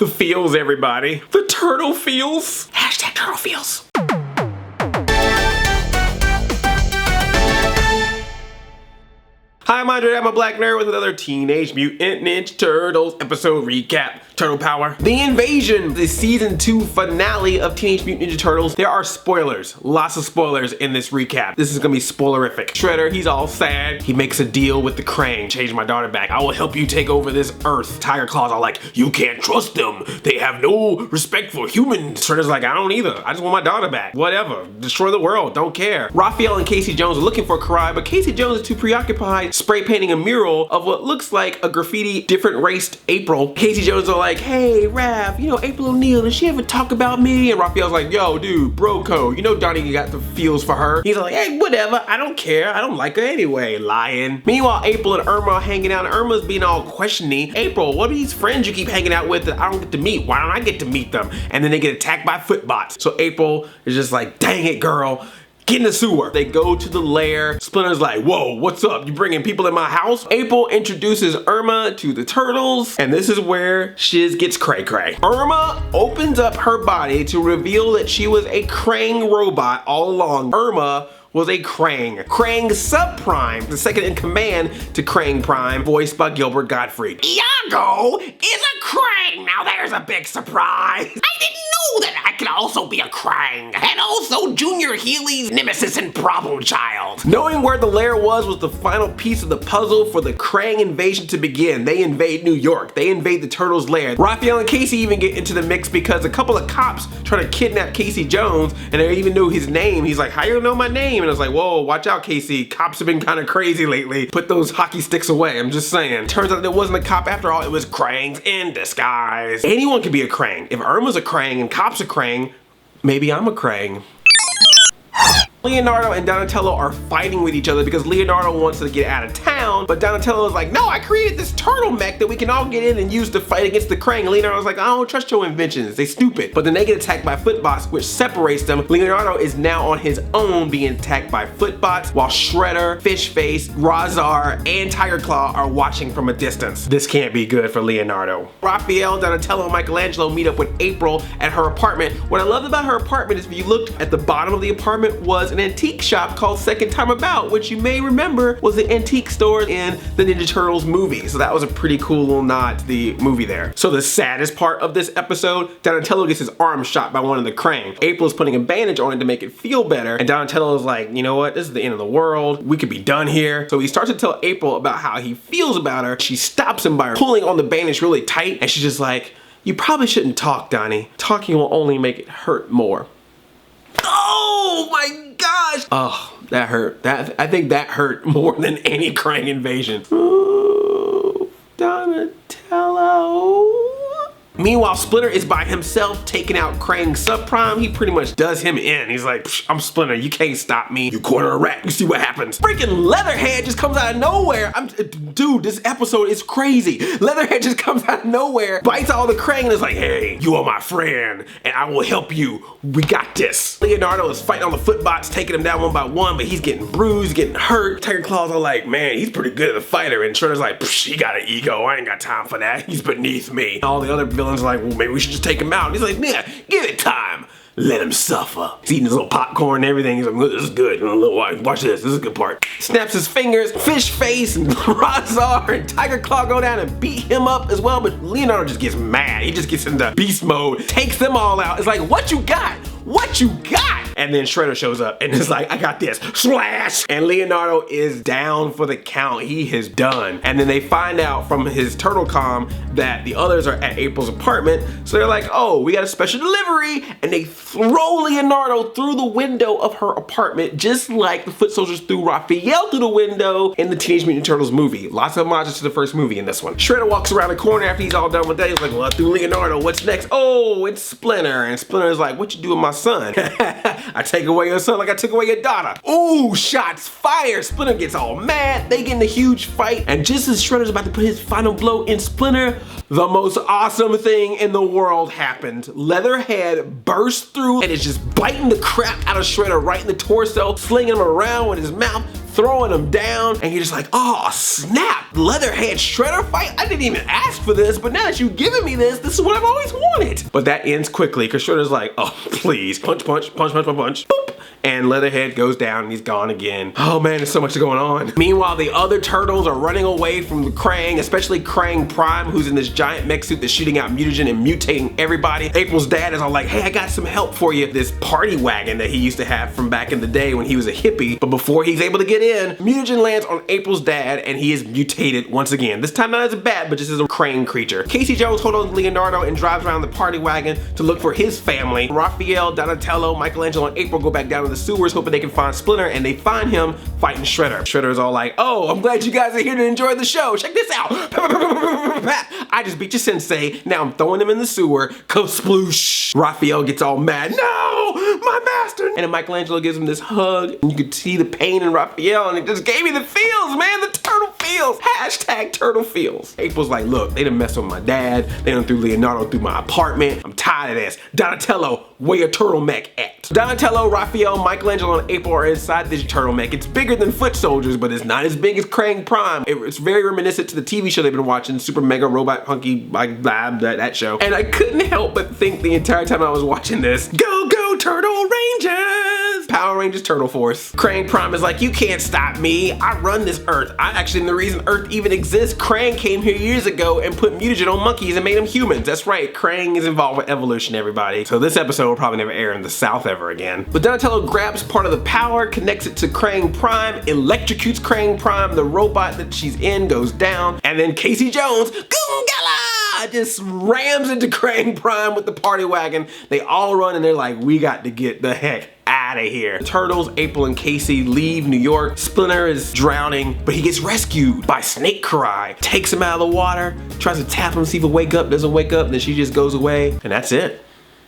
The feels, everybody. The turtle feels. Hashtag turtle feels. Hi, I'm Andre, I'm a black nerd with another Teenage Mutant Ninja Turtles episode recap. Turtle Power. The Invasion, the season 2 finale of Teenage Mutant Ninja Turtles. There are spoilers, lots of spoilers in this recap. This is gonna be spoilerific. Shredder, he's all sad. He makes a deal with the Kraang. Change my daughter back. I will help you take over this Earth. Tiger Claws are like, you can't trust them. They have no respect for humans. Shredder's like, I don't either. I just want my daughter back. Whatever. Destroy the world. Don't care. Raphael and Casey Jones are looking for Karai, but Casey Jones is too preoccupied spray painting a mural of what looks like a graffiti different raced April. Casey Jones are like, hey, Raph, you know, April O'Neil, does she ever talk about me? And Raphael's like, yo, dude, bro code. You know Donnie got the feels for her. He's like, hey, whatever. I don't care. I don't like her anyway, lying. Meanwhile, April and Irma are hanging out, and Irma's being all questioning. April, what are these friends you keep hanging out with that I don't get to meet? Why don't I get to meet them? And then they get attacked by footbots. So April is just like, dang it, girl. Get in the sewer. They go to the lair. Splinter's like, whoa, what's up? You bringing people in my house? April introduces Irma to the turtles, and this is where shiz gets cray-cray. Irma opens up her body to reveal that she was a Kraang robot all along. Irma was a Kraang. Kraang Subprime, the second in command to Kraang Prime, voiced by Gilbert Gottfried. Iago is a Kraang! Now there's a big surprise! I didn't know that I could also be a Kraang, and also Junior Healy's nemesis and problem child. Knowing where the lair was the final piece of the puzzle for the Kraang invasion to begin. They invade New York. They invade the turtles' lair. Raphael and Casey even get into the mix because a couple of cops try to kidnap Casey Jones, and they even knew his name. He's like, how you know my name? And I was like, whoa, watch out, Casey. Cops have been kind of crazy lately. Put those hockey sticks away. I'm just saying. Turns out it wasn't a cop after all. It was Kraangs in disguise. Anyone can be a Kraang. If Irma's a Kraang and Cop's a Kraang, maybe I'm a Kraang. Leonardo and Donatello are fighting with each other because Leonardo wants to get out of town, but Donatello is like, no, I created this turtle mech that we can all get in and use to fight against the Kraang. Leonardo's like, I don't trust your inventions, they stupid. But then they get attacked by footbots, which separates them. Leonardo is now on his own being attacked by footbots, while Shredder, Fishface, Razar, and Tiger Claw are watching from a distance. This can't be good for Leonardo. Raphael, Donatello, and Michelangelo meet up with April at her apartment. What I loved about her apartment is if you looked at the bottom of the apartment was an antique shop called Second Time About, which you may remember was the antique store in the Ninja Turtles movie. So that was a pretty cool little nod to the movie there. So the saddest part of this episode, Donatello gets his arm shot by one of the Kraang. April's putting a bandage on it to make it feel better, and Donatello is like, you know what, this is the end of the world. We could be done here. So he starts to tell April about how he feels about her. She stops him by pulling on the bandage really tight, and she's just like, you probably shouldn't talk, Donnie. Talking will only make it hurt more. Oh my gosh! Oh, that hurt. I think that hurt more than any Kraang invasion. Oh, Donatello. Meanwhile, Splinter is by himself taking out Kraang Subprime. He pretty much does him in. He's like, I'm Splinter, you can't stop me. You corner a rat, you see what happens. Freaking Leatherhead just comes out of nowhere. Dude, this episode is crazy. Leatherhead just comes out of nowhere, bites all the Kraang and is like, hey, you are my friend and I will help you. We got this. Leonardo is fighting on the footbots, taking them down one by one, but he's getting bruised, getting hurt. Tiger Claws are like, man, he's pretty good at the fighter. And Shredder's like, he got an ego. I ain't got time for that. He's beneath me. All the other villains are like, well, maybe we should just take him out. And he's like, yeah, give it time. Let him suffer. He's eating his little popcorn and everything. He's like, this is good. Watch this. This is a good part. Snaps his fingers. Fishface and Razar and Tiger Claw go down and beat him up as well. But Leonardo just gets mad. He just gets into beast mode. Takes them all out. It's like, what you got? What you got? And then Shredder shows up and is like, I got this. Slash! And Leonardo is down for the count. He is done. And then they find out from his turtle comm that the others are at April's apartment. So they're like, oh, we got a special delivery. And they throw Leonardo through the window of her apartment, just like the foot soldiers threw Raphael through the window in the Teenage Mutant Ninja Turtles movie. Lots of homages to the first movie in this one. Shredder walks around the corner after he's all done with that. He's like, well, I threw Leonardo. What's next? Oh, it's Splinter. And Splinter's like, what you do with my son? I take away your son like I took away your daughter. Ooh, shots fired. Splinter gets all mad. They get in a huge fight. And just as Shredder's about to put his final blow in Splinter, the most awesome thing in the world happened. Leatherhead burst through and is just biting the crap out of Shredder right in the torso, slinging him around with his mouth, throwing them down, and you're just like, oh snap, Leatherhead Shredder fight? I didn't even ask for this, but now that you've given me this is what I've always wanted. But that ends quickly, because Shredder's like, oh please, punch, punch, punch, punch, punch, punch, boop. And Leatherhead goes down and he's gone again. Oh man, there's so much going on. Meanwhile, the other turtles are running away from the Kraang, especially Kraang Prime, who's in this giant mech suit that's shooting out mutagen and mutating everybody. April's dad is all like, hey, I got some help for you. This party wagon that he used to have from back in the day when he was a hippie. But before he's able to get in, mutagen lands on April's dad and he is mutated once again. This time not as a bat, but just as a Kraang creature. Casey Jones holds on to Leonardo and drives around the party wagon to look for his family. Raphael, Donatello, Michelangelo, and April go back down to the sewers hoping they can find Splinter, and they find him fighting Shredder. Shredder's all like, oh, I'm glad you guys are here to enjoy the show. Check this out. I just beat your sensei. Now I'm throwing him in the sewer. Sploosh. Raphael gets all mad. No, my master. And then Michelangelo gives him this hug, and you could see the pain in Raphael, and it just gave me the feels, man. The turtle feels. Hashtag turtle feels. April's like, look, they done messed with my dad. They done threw Leonardo through my apartment. I'm tired of this. Donatello, where your turtle mech at? Donatello, Raphael, Michelangelo, and April are inside this turtle mech. It's bigger than Foot Soldiers, but it's not as big as Kraang Prime. It's very reminiscent to the TV show they've been watching, Super Mega Robot Hunky like that show. And I couldn't help but think the entire time I was watching this, go, go, Turtle Rangers! Power Rangers Turtle Force. Kraang Prime is like, you can't stop me. I run this Earth. I actually am the reason Earth even exists. Kraang came here years ago and put mutagen on monkeys and made them humans. That's right, Kraang is involved with evolution, everybody. So this episode will probably never air in the South ever again. But Donatello grabs part of the power, connects it to Kraang Prime, electrocutes Kraang Prime, the robot that she's in goes down, and then Casey Jones, Goongala, just rams into Kraang Prime with the party wagon. They all run and they're like, we got to get the heck out of here. The turtles, April and Casey, leave New York. Splinter is drowning, but he gets rescued by Snake Karai. Takes him out of the water, tries to tap him, see if he'll wake up, doesn't wake up, then she just goes away, and that's it.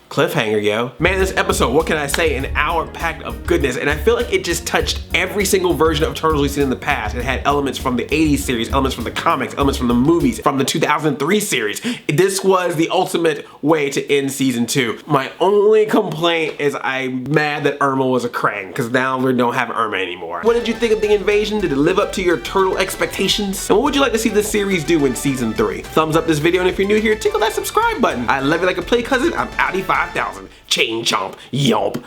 Cliffhanger, yo. Man, this episode, what can I say? An hour packed of goodness, and I feel like it just touched every single version of Turtles we've seen in the past. It had elements from the 80s series, elements from the comics, elements from the movies, from the 2003 series. This was the ultimate way to end season 2. My only complaint is I'm mad that Irma was a Kraang, because now we don't have Irma anymore. What did you think of the invasion? Did it live up to your turtle expectations? And what would you like to see this series do in season 3? Thumbs up this video, and if you're new here, tickle that subscribe button. I love you like a play cousin. I'm Audi 5000. Chain chomp, yomp.